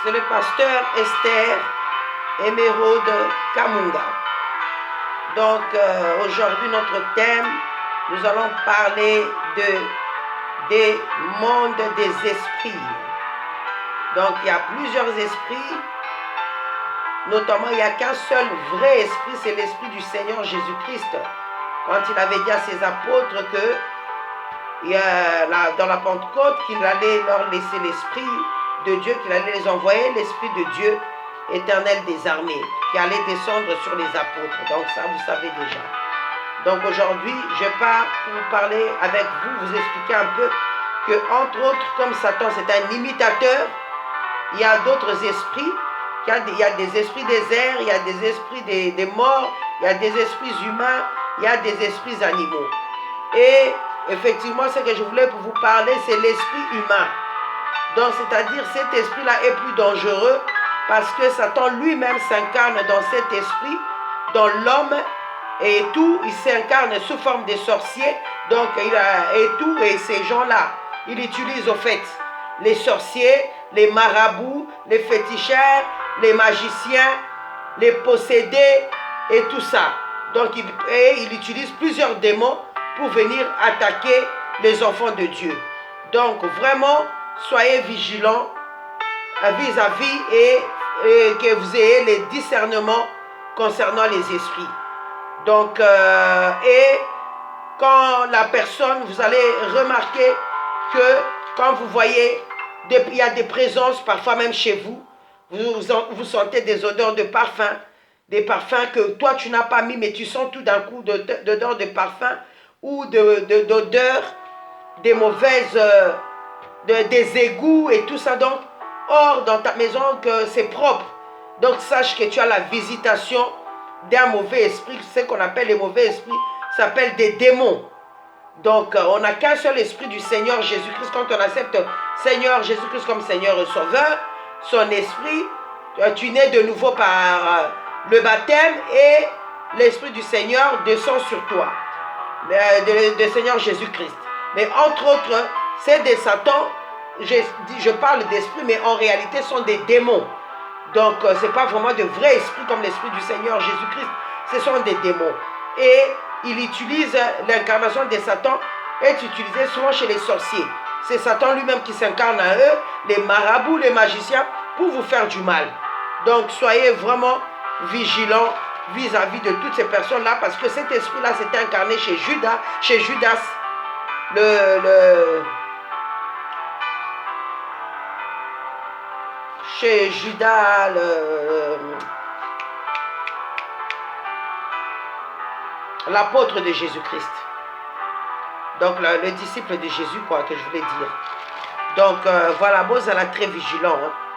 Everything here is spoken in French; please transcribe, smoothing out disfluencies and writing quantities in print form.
c'est le pasteur Esther Emeraude Kamunga. Donc aujourd'hui notre thème, nous allons parler des mondes des esprits. Donc il y a plusieurs esprits, notamment il n'y a qu'un seul vrai esprit, c'est l'esprit du Seigneur Jésus-Christ. Quand il avait dit à ses apôtres que dans la Pentecôte, qu'il allait leur laisser l'esprit de Dieu, qu'il allait les envoyer, l'esprit de Dieu éternel des armées, qui allait descendre sur les apôtres. Donc ça, vous savez déjà. Donc aujourd'hui, je pars pour vous parler avec vous, vous expliquer un peu que, entre autres, comme Satan, c'est un imitateur, il y a d'autres esprits. Il y a des esprits des airs, il y a des esprits des morts, il y a des esprits humains, il y a des esprits animaux. Et effectivement, ce que je voulais pour vous parler, c'est l'esprit humain. Donc, c'est-à-dire, cet esprit-là est plus dangereux parce que Satan lui-même s'incarne dans cet esprit, dans l'homme, et tout, il s'incarne sous forme de sorciers. Donc, et ces gens-là, il utilise au fait les sorciers, les marabouts, les féticheurs, les magiciens, les possédés et tout ça. Donc, il utilise plusieurs démons pour venir attaquer les enfants de Dieu. Donc, vraiment, soyez vigilants vis-à-vis et que vous ayez les discernements concernant les esprits. Donc, et quand la personne, vous allez remarquer que quand vous voyez, il y a des présences, parfois même chez vous, vous sentez des odeurs de parfum, des parfums que toi tu n'as pas mis, mais tu sens tout d'un coup d'odeur de parfum ou d'odeur des mauvaises, des égouts et tout ça. Donc, or dans ta maison que c'est propre. Donc, sache que tu as la visitation d'un mauvais esprit. Ce qu'on appelle les mauvais esprits s'appelle des démons. Donc, on n'a qu'un seul esprit du Seigneur Jésus-Christ. Quand on accepte Seigneur Jésus-Christ comme Seigneur et Sauveur, son esprit, tu nais de nouveau par le baptême et l'esprit du Seigneur descend sur toi, de Seigneur Jésus-Christ. Mais entre autres, c'est des Satan, je parle d'esprit, mais en réalité, ce sont des démons. Donc, ce n'est pas vraiment de vrais esprits comme l'esprit du Seigneur Jésus-Christ, ce sont des démons. Et il utilise l'incarnation de Satan, est utilisée souvent chez les sorciers. C'est Satan lui-même qui s'incarne en eux, les marabouts, les magiciens, pour vous faire du mal. Donc, soyez vraiment vigilants vis-à-vis de toutes ces personnes-là, parce que cet esprit-là s'est incarné chez Judas, l'apôtre de Jésus-Christ. Donc, le disciple de Jésus, quoi, que je voulais dire. Donc, voilà, vous allez être très vigilant. Hein.